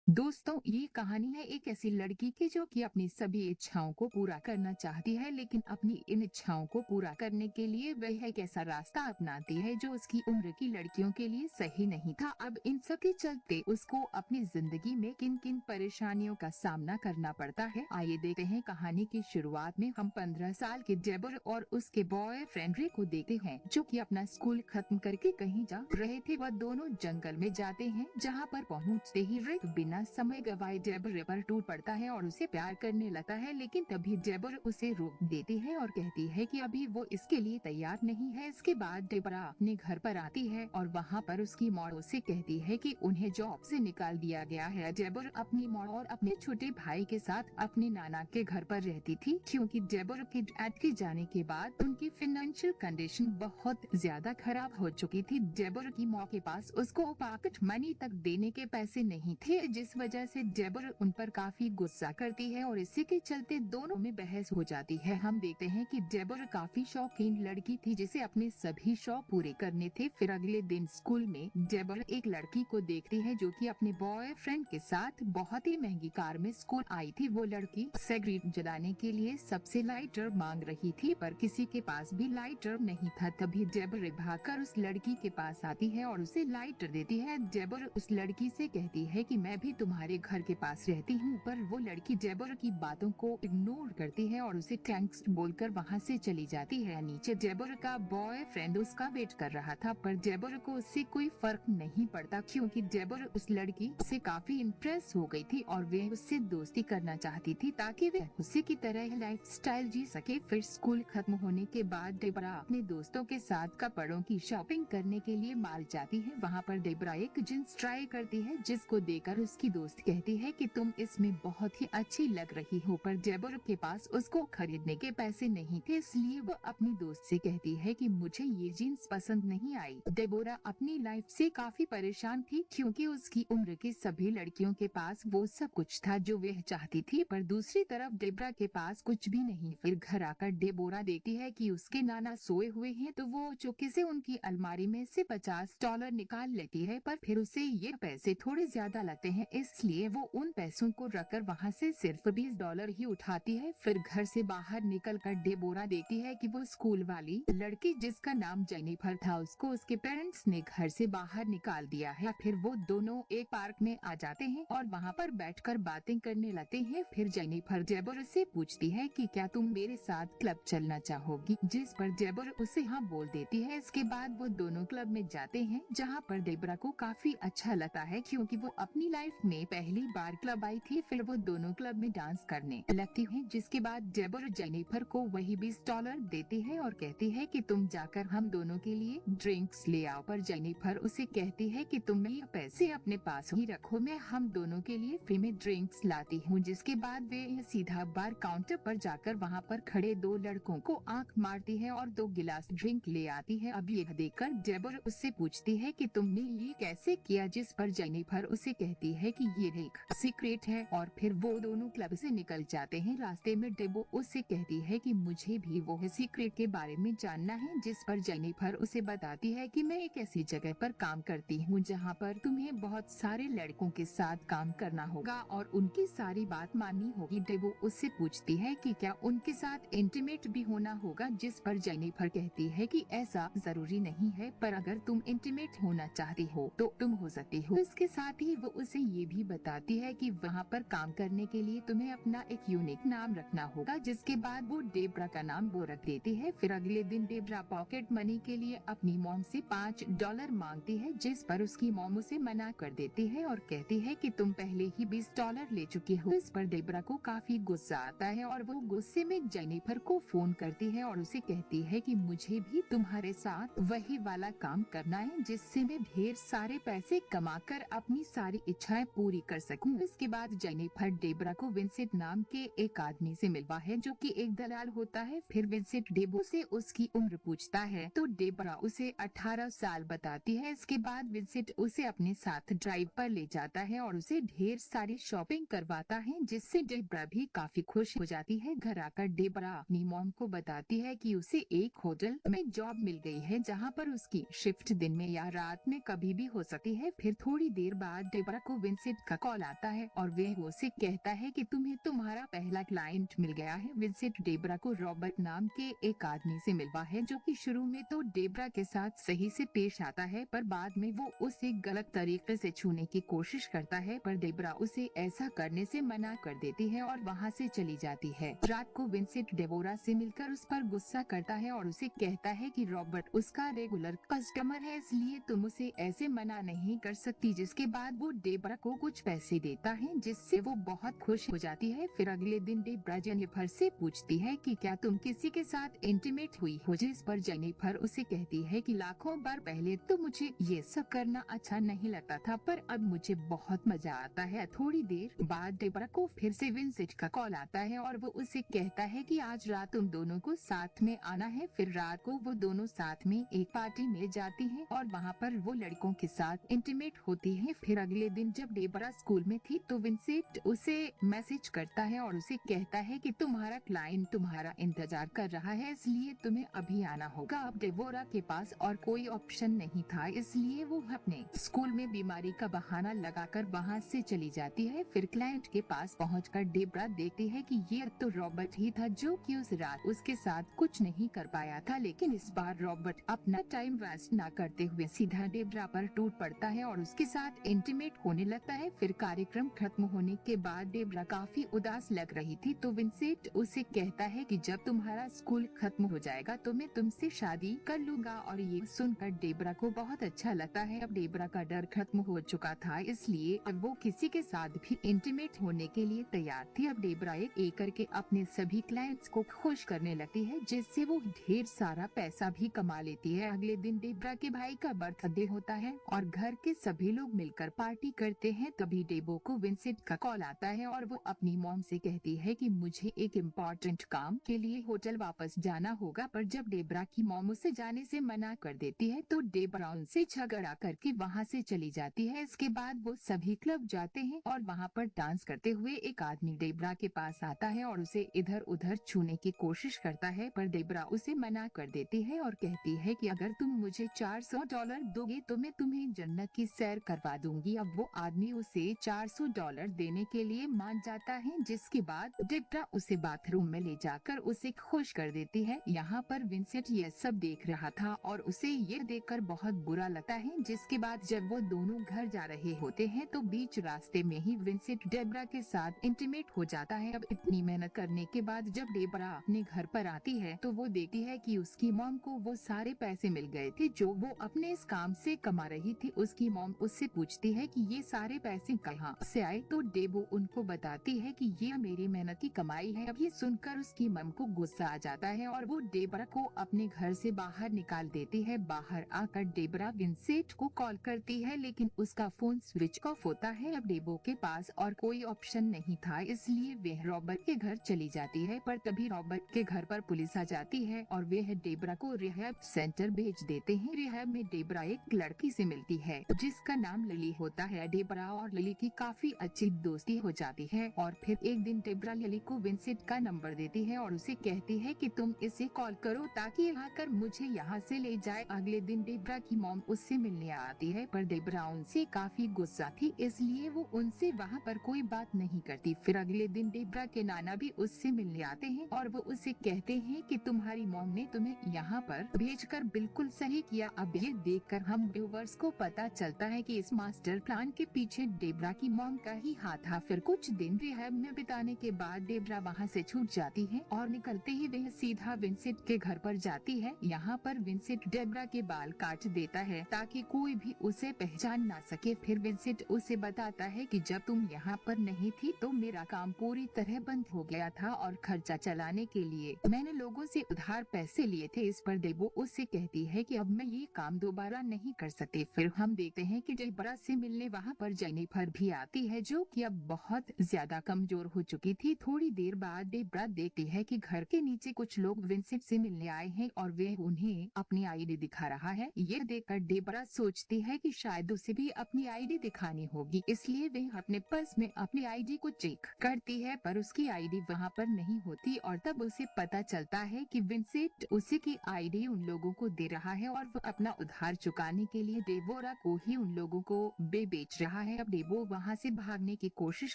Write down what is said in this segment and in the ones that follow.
दोस्तों, ये कहानी है एक ऐसी लड़की की जो कि अपनी सभी इच्छाओं को पूरा करना चाहती है, लेकिन अपनी इन इच्छाओं को पूरा करने के लिए वह एक ऐसा रास्ता अपनाती है जो उसकी उम्र की लड़कियों के लिए सही नहीं था। अब इन सब के चलते उसको अपनी जिंदगी में किन किन परेशानियों का सामना करना पड़ता है। आइए देखते हैं कहानी की शुरुआत में हम 15 साल के डेबर और उसके बॉयफ्रेंड रे को देखते हैं, जो कि अपना स्कूल खत्म करके कहीं जा रहे थे। वह दोनों जंगल में जाते हैं, जहाँ पर पहुँचते ही रिक बिना समय गवाए डेबर पर टूट पड़ता है और उसे प्यार करने लगता है। लेकिन तभी डेबर उसे रोक देती है और कहती है कि अभी वो इसके लिए तैयार नहीं है। इसके बाद डेबरा अपने घर पर आती है और वहाँ पर उसकी मॉम उसे कहती है कि उन्हें जॉब से निकाल दिया गया है। डेबर अपनी मॉम और अपने छोटे भाई के साथ अपने नाना के घर पर रहती थी, क्योंकि डेबर के डैड के जाने के बाद उनकी फाइनेंशियल कंडीशन बहुत ज्यादा खराब हो चुकी थी। डेबर की मॉम के पास उसको पॉकेट मनी तक देने के पैसे नहीं थे, जिस वजह से डेबर उन पर काफी गुस्सा करती है और इसी के चलते दोनों में बहस हो जाती है। हम देखते हैं कि डेबर काफी शौकीन लड़की थी, जिसे अपने सभी शौक पूरे करने थे। फिर अगले दिन स्कूल में डेबर एक लड़की को देखती है जो कि अपने बॉयफ्रेंड के साथ बहुत ही महंगी कार में स्कूल आई थी। वो लड़की सिगरेट जलाने के लिए सबसे लाइटर मांग रही थी, पर किसी के पास भी लाइटर नहीं था। तभी डेबर भागकर उस लड़की के पास आती है और उसे लाइटर देती है। डेबर उस लड़की से कहती है कि मैं भी तुम्हारे घर के पास रहती हूँ, पर वो लड़की डेबर की बातों को इग्नोर करती है और उसे थैंक्स बोलकर वहाँ से चली जाती है। नीचे डेबर का बॉयफ्रेंड उसका वेट कर रहा था, पर डेबर को उससे कोई फर्क नहीं पड़ता, क्योंकि डेबर उस लड़की से काफी इम्प्रेस हो गई थी और वह उससे दोस्ती करना चाहती थी ताकि वह उसी की तरह लाइफ स्टाइल जी सके। फिर स्कूल खत्म होने के बाद डेबरा अपने दोस्तों के साथ कपड़ों की शॉपिंग करने के लिए मॉल जाती है। वहाँ पर डेबरा एक जींस ट्राई करती है, जिसको देखकर उसकी दोस्त कहती है कि तुम इसमें बहुत ही अच्छी लग रही हो, पर डेबर के पास उसको खरीदने के पैसे नहीं थे, इसलिए वो अपनी दोस्त से कहती है कि मुझे ये जीन्स पसंद नहीं आई। डेबोरा अपनी लाइफ से काफी परेशान थी, क्योंकि उसकी उम्र की सभी लड़कियों के पास वो सब कुछ था जो वह चाहती थी, पर दूसरी तरफ डेबरा के पास कुछ भी नहीं। फिर घर आकर डेबोरा देखती है कि उसके नाना सोए हुए हैं, तो वो चुपके से उनकी अलमारी में से $50 निकाल लेती है, पर फिर उसे ये पैसे थोड़े ज्यादा लगते हैं, इसलिए वो उन पैसों को रखकर वहाँ से सिर्फ $20 ही उठाती है। फिर घर से बाहर निकलकर डेबोरा देखती है कि वो स्कूल वाली लड़की जिसका नाम जेनिफर था, उसको उसके पेरेंट्स ने घर से बाहर निकाल दिया है। फिर वो दोनों एक पार्क में आ जाते हैं और वहाँ पर बैठकर बातें करने लगते हैं। फिर जेनिफर डेबर से पूछती है कि क्या तुम मेरे साथ क्लब चलना चाहोगी, जिस पर डेबर उसे हाँ बोल देती है। इसके बाद वो दोनों क्लब में जाते हैं, जहाँ पर डेबरा को काफी अच्छा लगता है, क्योंकि वो अपनी लाइफ में पहली बार क्लब आई थी। फिर वो दोनों क्लब में डांस करने लगती हैं, जिसके बाद डेबर जेनिफर को वही $20 देती है और कहती है कि तुम जाकर हम दोनों के लिए ड्रिंक्स ले आओ। पर जेनिफर उसे कहती है कि तुम ये पैसे अपने पास ही रखो, मैं हम दोनों के लिए फ्री में ड्रिंक्स लाती हूँ। जिसके बाद वे सीधा बार काउंटर पर जाकर वहाँ पर खड़े दो लड़कों को आंख मारती है और 2 गिलास ड्रिंक ले आती है। अब यह देखकर डेबर उससे पूछती है कि तुमने ये कैसे किया, जिस पर जेनिफर उसे कहती है कि ये एक सीक्रेट है, और फिर वो दोनों क्लब से निकल जाते हैं। रास्ते में डेबो उससे कहती है कि मुझे भी वो सीक्रेट के बारे में जानना है, जिस पर जेनिफर उसे बताती है कि मैं एक ऐसी जगह पर काम करती हूँ जहाँ पर तुम्हें बहुत सारे लड़कों के साथ काम करना होगा और उनकी सारी बात माननी होगी। डेबो उससे पूछती है कि क्या उनके साथ इंटीमेट भी होना होगा, जिस पर जेनिफर कहती है कि ऐसा जरूरी नहीं है, पर अगर तुम इंटीमेट होना चाहती हो तो तुम हो सकती हो। इसके साथ ही वो उसे ये भी बताती है कि वहाँ पर काम करने के लिए तुम्हें अपना एक यूनिक नाम रखना होगा। जिसके बाद वो डेबरा का नाम वो रख देती है। फिर अगले दिन डेबरा पॉकेट मनी के लिए अपनी मॉम से $5 मांगती है, जिस पर उसकी मॉम उसे मना कर देती है और कहती है कि तुम पहले ही $20 ले चुकी हो। इस पर डेबरा को काफी गुस्सा आता है और वो गुस्से में जेनिफर को फोन करती है और उसे कहती है कि मुझे भी तुम्हारे साथ वही वाला काम करना है, जिससे मैं ढेर सारे पैसे कमाकर अपनी सारी इच्छाएं पूरी कर सकूं। इसके बाद जेनिफर डेबरा को विंसेंट नाम के एक आदमी से मिलवा है, जो कि एक दलाल होता है। फिर विंसेंट डेबो से उसकी उम्र पूछता है, तो डेबरा उसे 18 साल बताती है। इसके बाद विंसेंट उसे अपने साथ ड्राइव पर ले जाता है और उसे ढेर सारी शॉपिंग करवाता है, जिससे डेबरा भी काफी खुश हो जाती है। घर आकर डेबरा अपनी मॉम को बताती है कि उसे एक होटल में जॉब मिल गई है, जहाँ पर उसकी शिफ्ट दिन में या रात में कभी भी हो सकती है। फिर थोड़ी देर बाद डेबरा को विंसेंट का कॉल आता है और वह उसे कहता है कि तुम्हें तुम्हारा पहला क्लाइंट मिल गया है। विंसेंट डेबरा को रॉबर्ट नाम के एक आदमी से मिलवा है, जो कि शुरू में तो डेबरा के साथ सही से पेश आता है, पर बाद में वो उसे गलत तरीके से छूने की कोशिश करता है, पर डेबरा उसे ऐसा करने से मना कर देती है और वहाँ से चली जाती है। रात को विंसेंट डेबोरा से मिलकर उस पर गुस्सा करता है और उसे कहता है कि रॉबर्ट उसका रेगुलर कस्टमर है, इसलिए तुम उसे ऐसे मना नहीं कर सकती। जिसके बाद वो डेबरा को कुछ पैसे देता है, जिससे वो बहुत खुश हो जाती है। फिर अगले दिन डेबरा जेनिफर से पूछती है कि क्या तुम किसी के साथ इंटीमेट हुई हो, जिस पर जेनिफर उसे कहती है कि लाखों बार पहले तो मुझे ये सब करना अच्छा नहीं लगता था, पर अब मुझे बहुत मजा आता है। थोड़ी देर बाद डेबरा को फिर से विंसेंट का कॉल आता है और वो उसे कहता है कि आज रात तुम दोनों को साथ में आना है। फिर रात को वो दोनों साथ में एक पार्टी में जाती हैं और वहाँ पर वो लड़कों के साथ इंटीमेट होती है। फिर अगले दिन जब डेबरा स्कूल में थी तो विंसेंट उसे मैसेज करता है और उसे कहता है कि तुम्हारा क्लाइंट तुम्हारा इंतजार कर रहा है, इसलिए तुम्हें अभी आना होगा। अब डेबोरा के पास और कोई ऑप्शन नहीं था, इसलिए वो अपने स्कूल में बीमारी का बहाना लगाकर वहाँ से चली जाती है। फिर क्लाइंट के पास पहुंचकर डेबरा देखती है कि ये तो रॉबर्ट ही था, जो कि उस रात उसके साथ कुछ नहीं कर पाया था, लेकिन इस बार रॉबर्ट अपना टाइम वेस्ट ना करते हुए सीधा डेबरा पर टूट पड़ता है और उसके साथ इंटीमेट होने लगता है। फिर कार्यक्रम खत्म होने के बाद डेबरा काफी उदास लग रही थी, तो विंसेंट उसे कहता है कि जब तुम्हारा स्कूल खत्म हो जाएगा तो मैं तुमसे शादी कर लूंगा। और ये सुनकर डेबरा को बहुत अच्छा लगता है। अब डेबरा का डर खत्म हो चुका था, इसलिए अब वो किसी के साथ भी इंटीमेट होने के लिए तैयार थी। अब डेबरा एक एक करके अपने सभी क्लाइंट्स को खुश करने लगती है, जिससे वो ढेर सारा पैसा भी कमा लेती है। अगले दिन डेबरा के भाई का बर्थडे होता है और घर के सभी लोग मिलकर पार्टी करते हैं। तभी डेबो को विंसेंट का कॉल आता है और वो अपनी मॉम से कहती है कि मुझे एक इम्पोर्टेंट काम के लिए होटल वापस जाना होगा, पर जब डेबरा की मॉम उसे जाने से मना कर देती है तो डेबरा उनसे झगड़ा करके वहाँ से चली जाती है। इसके बाद वो सभी क्लब जाते हैं और वहाँ पर डांस करते हुए एक आदमी डेबरा के पास आता है और उसे इधर उधर छूने की कोशिश करता है, पर डेबरा उसे मना कर देती है और कहती है कि अगर तुम मुझे $400 दोगे तो मैं तुम्हें जन्नत की सैर करवा दूंगी। अब वो आदमी उसे $400 देने के लिए मान जाता है, जिसके बाद डेबरा उसे बाथरूम में ले जाकर उसे खुश कर देती है। यहाँ पर विंसेंट ये सब देख रहा था और उसे ये देखकर बहुत बुरा लगता है। जिसके बाद जब वो दोनों घर जा रहे होते हैं तो बीच रास्ते में ही विंसेंट डेबरा के साथ इंटीमेट हो जाता है। अब इतनी मेहनत करने के बाद जब डेबरा अपने घर पर आती है तो वो देखती है कि उसकी मॉम को वो सारे पैसे मिल गए थे जो वो अपने इस काम से कमा रही थी। उसकी मॉम उससे पूछती है कि ये सारे पैसे कहाँ से आए, तो डेबो उनको बताती है कि ये मेरी मेहनत की कमाई है। अब ये सुनकर उसकी मॉम को गुस्सा आ जाता है और वो डेबरा को अपने घर से बाहर निकाल देती है। बाहर आकर डेबरा विंसेंट को कॉल करती है, लेकिन उसका फोन स्विच ऑफ होता है। अब डेबो के पास और कोई ऑप्शन नहीं था, इसलिए वह रॉबर्ट के घर चली जाती है, पर तभी रॉबर्ट के घर पर पुलिस आ जाती है और वह डेबरा को रिहैब सेंटर भेज देते हैं। रिहैब में डेबरा एक लड़की से मिलती है जिसका नाम लिली होता है। डेबरा और लिली की काफी अच्छी दोस्ती हो जाती है और फिर एक दिन डेबरा लिली को विंसेंट का नंबर देती है और उसे कहती है कि तुम इसे कॉल करो ताकि आकर मुझे यहाँ से ले जाए। अगले दिन डेबरा की मॉम उससे मिलने आती है, पर डेबरा उनसे काफी गुस्सा थी, इसलिए वो उनसे वहाँ पर कोई बात नहीं करती। फिर अगले दिन डेबरा के नाना भी उससे मिलने आते हैं और वो उसे कहते हैं कि तुम्हारी मॉम ने तुम्हें यहाँ पर भेजकर बिल्कुल सही किया। अब ये देखकर हम व्यूअर्स को पता चलता है कि इस मास्टर प्लान के पीछे डेबरा की मॉम का ही हाथ था। फिर कुछ दिन रिहैब में बिताने के बाद डेबरा वहाँ से छूट जाती है और निकलते ही वह सीधा विंसेंट के घर पर जाती है। यहाँ पर विंसेंट डेबरा के बाल काट देता है ताकि कोई भी उसे पहचान ना सके। फिर विंसेंट उसे बताता है कि जब तुम यहाँ पर नहीं थी तो मेरा काम पूरी तरह बंद हो गया था और खर्चा चलाने के लिए मैंने लोगों से उधार पैसे लिए थे। इस पर डेबो उससे कहती है कि अब मैं ये काम दोबारा नहीं कर सकती। फिर हम देखते हैं कि डेबरा से मिलने वहाँ पर जेनिफर भी आती है, जो कि अब बहुत ज्यादा कमजोर हो चुकी थी। थोड़ी देर बाद डेबरा देखती है कि घर के नीचे कुछ लोग विंसेंट से मिलने आए हैं और वे उन्हें अपनी आईडी दिखा रहा है। ये देखकर डेबरा सोचती है कि शायद उसे भी अपनी आईडी दिखानी होगी, इसलिए वह अपने पर्स में अपनी आईडी को चेक करती है, पर उसकी आईडी वहाँ पर नहीं होती और तब उसे पता चलता है कि विंसेंट उसी की आईडी उन लोगों को दे रहा है और वो अपना उधार चुकाने के लिए डेबोरा को ही उन लोगों को बेच रहा है। अब डेबो वहाँ से भागने की कोशिश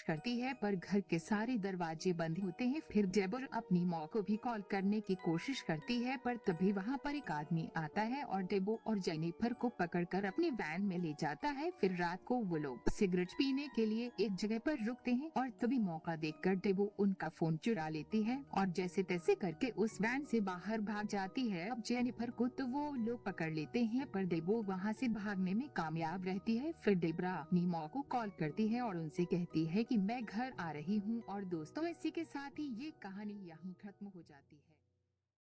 करती है पर घर के सारे दरवाजे बंद होते हैं। फिर डेबो अपनी माँ को भी कॉल करने की कोशिश करती है पर तभी वहाँ पर एक आदमी आता है और डेबो और जेनिफर को पकड़कर अपनी वैन में ले जाता है। फिर रात को वो लोग सिगरेट पीने के लिए एक जगह पर रुकते हैं और तभी मौका देखकर डेबो उनका फोन चुरा लेती है और जैसे तैसे करके उस वैन से बाहर भाग जाती है। अब जेनिफर को तो वो लोग पकड़ लेते हैं पर डेबो वहाँ से भागने में कामयाब रहती है। फिर डेबरा अपनी माँ को कॉल करती है और उनसे कहती है कि मैं घर आ रही हूँ। और दोस्तों, इसी के साथ ही ये कहानी यहाँ खत्म हो जाती है।